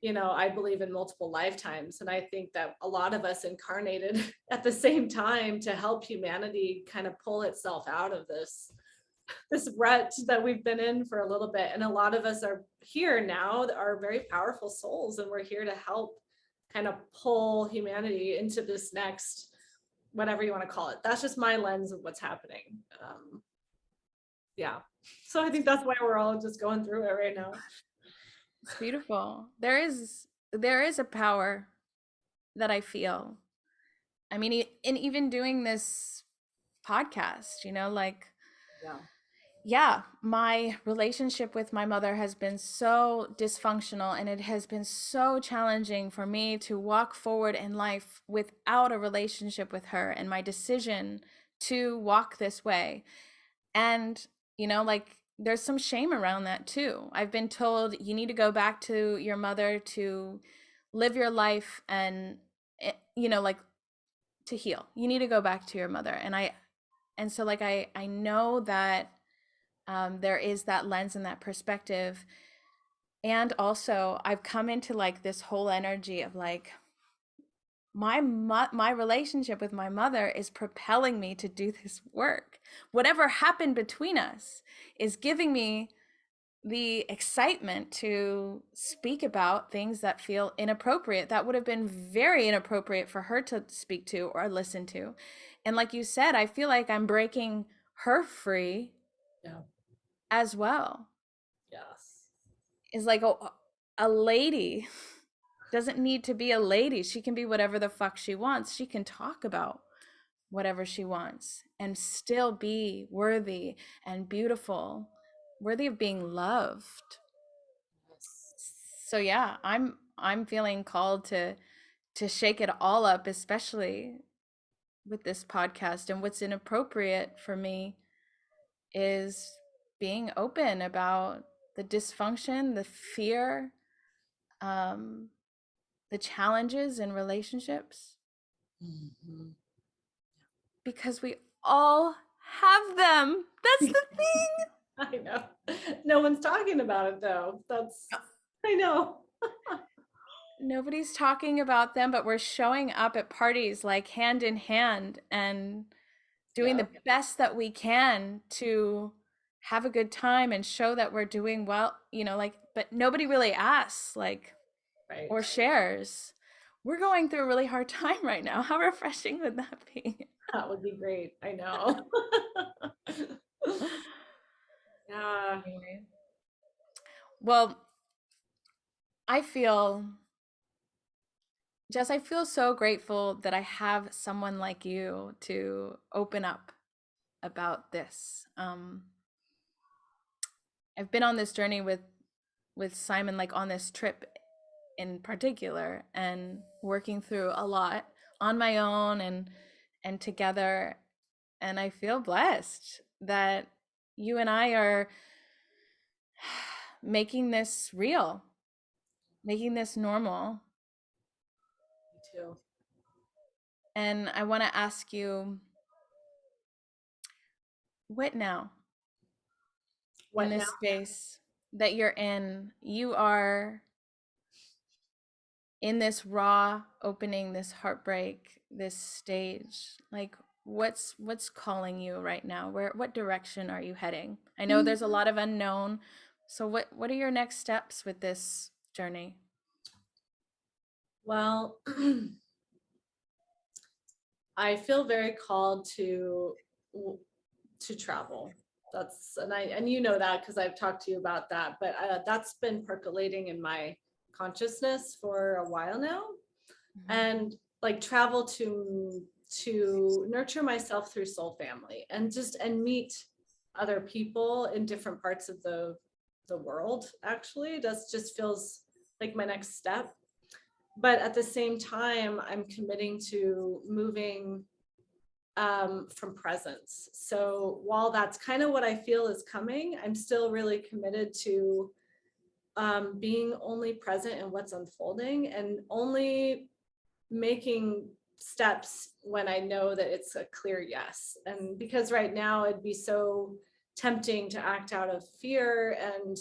Speaker 2: you know, I believe in multiple lifetimes. And I think that a lot of us incarnated at the same time to help humanity kind of pull itself out of this rut that we've been in for a little bit. And a lot of us are here now that are very powerful souls, and we're here to help kind of pull humanity into this next, whatever you want to call it. That's just my lens of what's happening. Yeah. So I think that's why we're all just going through it right now.
Speaker 1: It's beautiful. There is a power that I feel. I mean, in even doing this podcast, you know, like, yeah, my relationship with my mother has been so dysfunctional, and it has been so challenging for me to walk forward in life without a relationship with her, and my decision to walk this way. And, you know, like, there's some shame around that too. I've been told you need to go back to your mother to live your life and, you know, like, to heal. You need to go back to your mother. And so like, I know that there is that lens and that perspective. And also I've come into like this whole energy of like, my relationship with my mother is propelling me to do this work. Whatever happened between us is giving me the excitement to speak about things that feel inappropriate, that would have been very inappropriate for her to speak to or listen to. And like you said, I feel like I'm breaking her free as well.
Speaker 2: Yes.
Speaker 1: Is like a lady doesn't need to be a lady. She can be whatever the fuck she wants. She can talk about whatever she wants and still be worthy and beautiful, worthy of being loved. So yeah, I'm feeling called to shake it all up, especially with this podcast. And what's inappropriate for me is being open about the dysfunction, the fear, um, the challenges in relationships, because we all have them. That's the thing.
Speaker 2: I know. No one's talking about it though. I know.
Speaker 1: Nobody's talking about them, but we're showing up at parties like hand in hand and doing the best that we can to have a good time and show that we're doing well, you know, like, but nobody really asks, like,
Speaker 2: Right.
Speaker 1: or shares. We're going through a really hard time right now. How refreshing would that be?
Speaker 2: That would be great. I know. Yeah.
Speaker 1: Anyway. Well, I feel, Jess, I feel so grateful that I have someone like you to open up about this. I've been on this journey with Simon, like on this trip in particular, and working through a lot on my own and together. And I feel blessed that you and I are making this real, making this normal.
Speaker 2: Me too.
Speaker 1: And I want to ask you, what now?
Speaker 2: What
Speaker 1: In this
Speaker 2: now?
Speaker 1: space that you're in, you are in this raw opening, this heartbreak, this stage. Like, what's calling you right now? What direction are you heading? I know there's a lot of unknown. So what are your next steps with this journey?
Speaker 2: Well, I feel very called to travel. And you know that because I've talked to you about that, but that's been percolating in my consciousness for a while now. And like travel to nurture myself through soul family and meet other people in different parts of the world. Actually, that just feels like my next step. but at the same time, I'm committing to moving from presence. So while that's kind of what I feel is coming, I'm still really committed to being only present in what's unfolding and only making steps when I know that it's a clear yes. And because right now it'd be so tempting to act out of fear and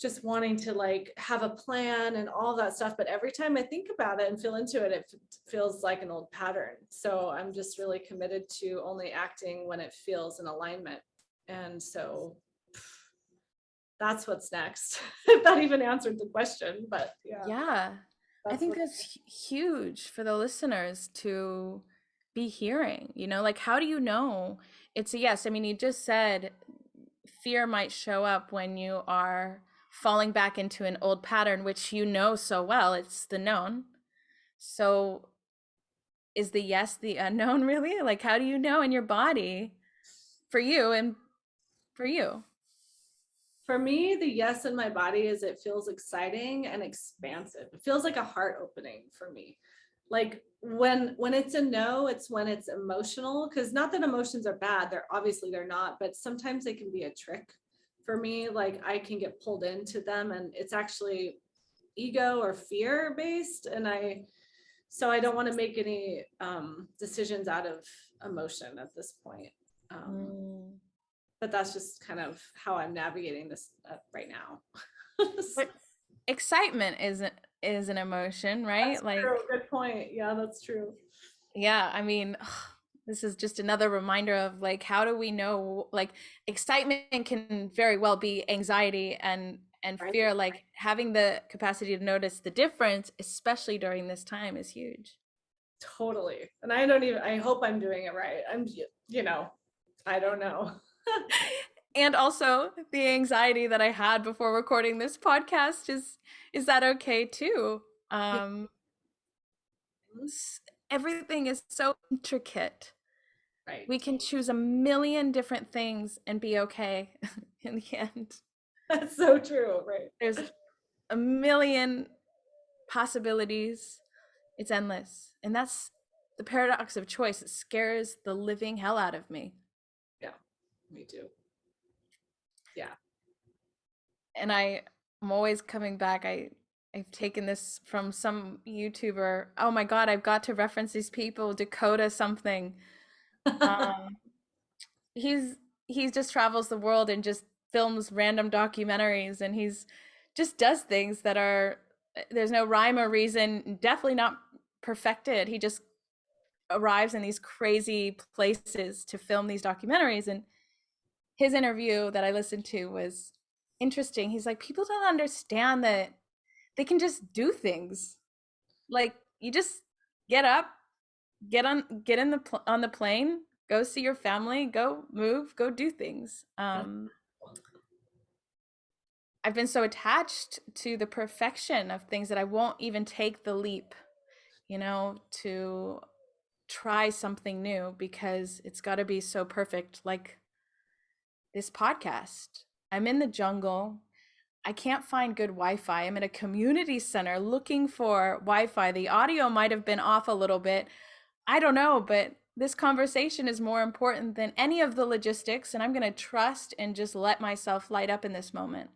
Speaker 2: just wanting to like have a plan and all that stuff. But every time I think about it and feel into it, it feels like an old pattern. So I'm just really committed to only acting when it feels in alignment. And so that's what's next. If that even answered the question, but yeah.
Speaker 1: Yeah. I
Speaker 2: That's
Speaker 1: think
Speaker 2: what,
Speaker 1: that's huge for the listeners to be hearing, you know, like how do you know it's a yes? I mean, you just said fear might show up when you are falling back into an old pattern, which you know so well, it's the known. So is the yes the unknown really? Like how do you know in your body for you and for you?
Speaker 2: for me, the yes in my body is it feels exciting and expansive. It feels like a heart opening for me. Like when it's a no, it's when it's emotional, because not that emotions are bad, they're obviously they're not, but sometimes they can be a trick for me. Like I can get pulled into them and it's actually ego or fear based. And so I don't want to make any decisions out of emotion at this point.
Speaker 1: Mm.
Speaker 2: But that's just kind of how I'm navigating this right now.
Speaker 1: But excitement is an emotion,
Speaker 2: That's
Speaker 1: right? Like,
Speaker 2: true. Good point. Yeah, that's true.
Speaker 1: yeah, I mean, this is just another reminder of like how do we know like excitement can very well be anxiety and
Speaker 2: Right.
Speaker 1: fear, like having the capacity to notice the difference, especially during this time, is huge.
Speaker 2: Totally. And I hope I'm doing it right. I don't know.
Speaker 1: And also the anxiety that I had before recording this podcast is that okay too?
Speaker 2: Yeah.
Speaker 1: Um Everything is so intricate.
Speaker 2: Right.
Speaker 1: We can choose a million different things and be okay in the end.
Speaker 2: That's so true. Right.
Speaker 1: There's a million possibilities. It's endless. And that's the paradox of choice. It scares the living hell out of me.
Speaker 2: Yeah, me too. Yeah.
Speaker 1: And I'm always coming back. I've taken this from some YouTuber. Oh my God, I've got to reference these people. Dakota something. Um, he's he just travels the world and just films random documentaries, and he's just does things that are there's no rhyme or reason, definitely not perfected. He just arrives in these crazy places to film these documentaries, and his interview that I listened to was interesting. He's like, people don't understand that they can just do things. Like you just get up, get in on the plane, go see your family, go move, go do things. I've been so attached to the perfection of things that I won't even take the leap, to try something new because it's got to be so perfect. Like this podcast, I'm in the jungle. I can't find good Wi-Fi. I'm at a community center looking for Wi-Fi. The audio might have been off a little bit. I don't know, but this conversation is more important than any of the logistics, and I'm going to trust and just let myself light up in this moment.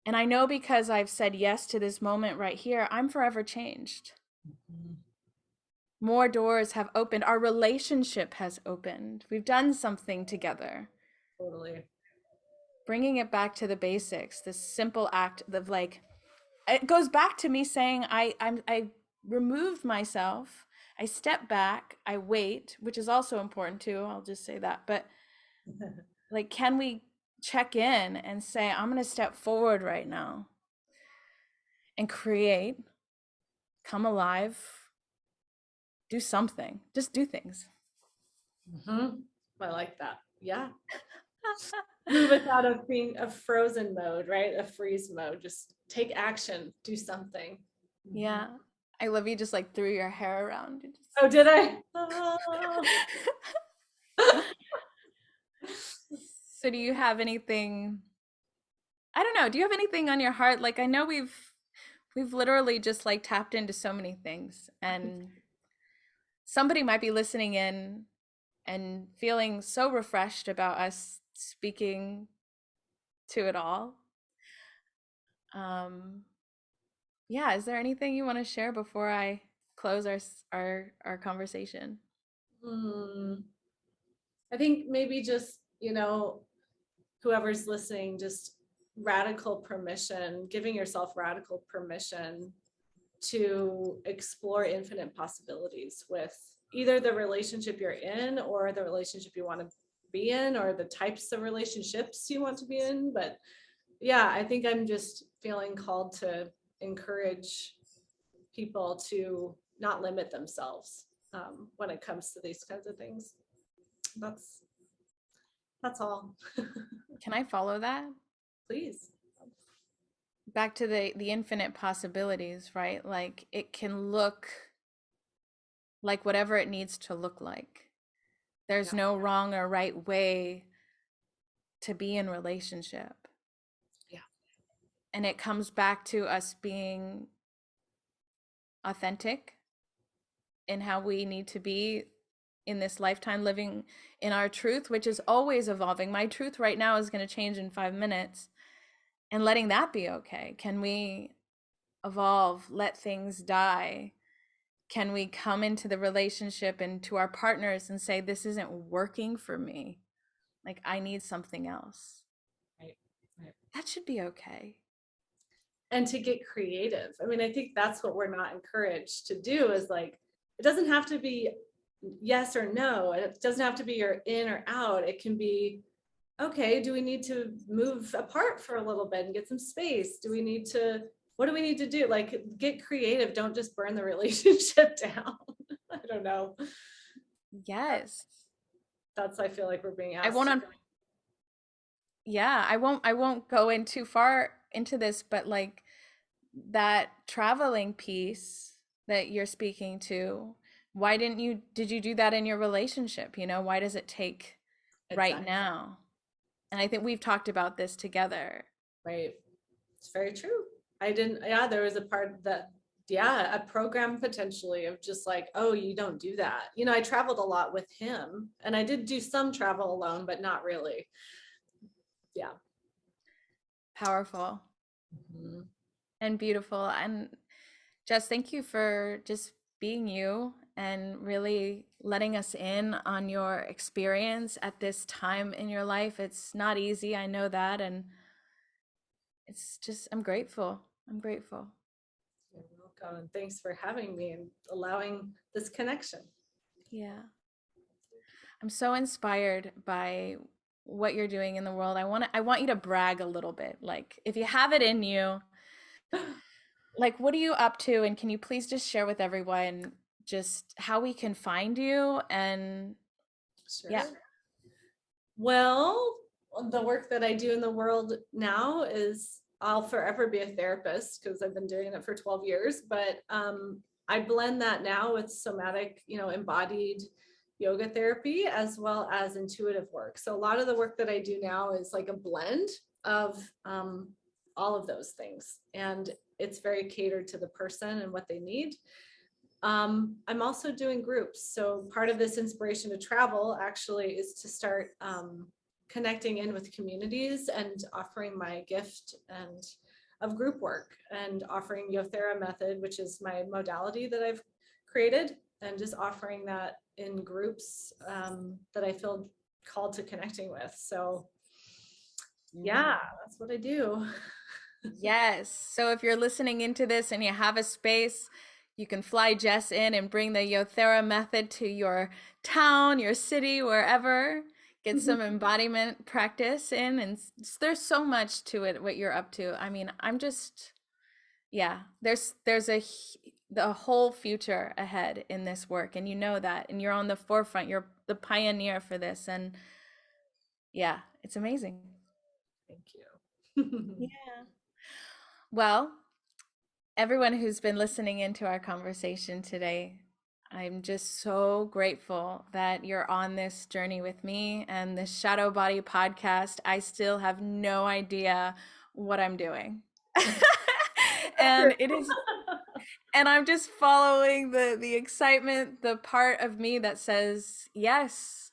Speaker 1: And I know because I've said yes to this moment right here, I'm forever changed.
Speaker 2: Mhm.
Speaker 1: More doors have opened. Our relationship has opened. We've done something together.
Speaker 2: Totally.
Speaker 1: Bringing it back to the basics, this simple act of like, it goes back to me saying I removed myself. I step back. I wait, which is also important too. I'll just say that. But like, can we check in and say, I'm going to step forward right now and create, come alive, do something, just do things.
Speaker 2: Mm-hmm. I like that. Yeah. Move us out of being a frozen mode, right? A freeze mode. Just take action, do something.
Speaker 1: Yeah. I love you just like threw your hair around.
Speaker 2: Oh, did I? Oh.
Speaker 1: So do you have anything, I don't know, do you have anything on your heart? Like I know we've we've literally just like tapped into so many things, and somebody might be listening in and feeling so refreshed about us speaking to it all. Yeah, is there anything you want to share before I close our conversation?
Speaker 2: Hmm. I think maybe just, whoever's listening, just radical permission, giving yourself radical permission to explore infinite possibilities with either the relationship you're in or the relationship you want to be in, or the types of relationships you want to be in. But yeah, I think I'm just feeling called to encourage people to not limit themselves when it comes to these kinds of things. That's all.
Speaker 1: Can I follow that?
Speaker 2: Please.
Speaker 1: Back to the infinite possibilities, right? Like it can look like whatever it needs to look like. There's
Speaker 2: Yeah.
Speaker 1: no wrong or right way to be in relationship.
Speaker 2: Yeah.
Speaker 1: And it comes back to us being authentic in how we need to be in this lifetime, living in our truth, which is always evolving. My truth right now is going to change in 5 minutes, and letting that be okay. Can we evolve, let things die? Can we come into the relationship and to our partners and say, this isn't working for me? Like, I need something else.
Speaker 2: Right. Right.
Speaker 1: That should be okay.
Speaker 2: And to get creative. I mean, I think that's what we're not encouraged to do, is like, it doesn't have to be yes or no. It doesn't have to be you're in or out. It can be, okay, do we need to move apart for a little bit and get some space? What do we need to do? Like, get creative. Don't just burn the relationship down. I don't know.
Speaker 1: Yes.
Speaker 2: That's, I feel like we're being
Speaker 1: I
Speaker 2: asked.
Speaker 1: won't, yeah, I won't go in too far into this, but like that traveling piece that you're speaking to, did you do that in your relationship? Why does it take right
Speaker 2: Exactly.
Speaker 1: now? And I think we've talked about this together.
Speaker 2: Right. It's very true. There was a part that, a program potentially of just like, oh, you don't do that. I traveled a lot with him, and I did do some travel alone, but not really. Yeah.
Speaker 1: Powerful.
Speaker 2: Mm-hmm.
Speaker 1: And beautiful. And Jess, thank you for just being you and really letting us in on your experience at this time in your life. It's not easy, I know that. And it's just, I'm grateful. I'm grateful.
Speaker 2: You're welcome. And thanks for having me and allowing this connection.
Speaker 1: Yeah. I'm so inspired by what you're doing in the world. I want you to brag a little bit. Like, if you have it in you, like, what are you up to? And can you please just share with everyone just how we can find you? And
Speaker 2: Sure.
Speaker 1: yeah.
Speaker 2: Well, the work that I do in the world now is, I'll forever be a therapist because I've been doing it for 12 years, but I blend that now with somatic, embodied yoga therapy, as well as intuitive work. So a lot of the work that I do now is like a blend of all of those things. And it's very catered to the person and what they need. I'm also doing groups. So part of this inspiration to travel actually is to start connecting in with communities and offering my gift and of group work, and offering Yothera Method, which is my modality that I've created, and just offering that in groups that I feel called to connecting with. So yeah, that's what I do.
Speaker 1: Yes. So if you're listening into this and you have a space, you can fly Jess in and bring the Yothera method to your town, your city, wherever. Get some embodiment practice in. And there's so much to it, what you're up to. I mean, I'm just, yeah, there's the whole future ahead in this work. And you know that. And you're on the forefront. You're the pioneer for this. And yeah, it's amazing.
Speaker 2: Thank you.
Speaker 1: Yeah. Well, everyone who's been listening into our conversation today, I'm just so grateful that you're on this journey with me and this ShadowBody podcast. I still have no idea what I'm doing. And it is, and I'm just following the excitement, the part of me that says yes,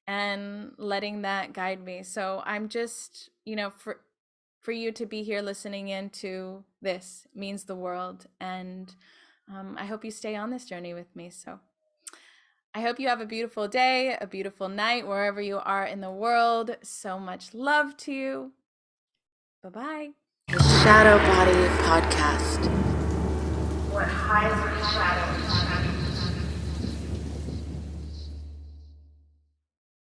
Speaker 1: and letting that guide me. So I'm just, for you to be here listening into this means the world. And I hope you stay on this journey with me. So I hope you have a beautiful day, a beautiful night, wherever you are in the world. So much love to you. Bye-bye. The ShadowBody Podcast. What hides the shadows.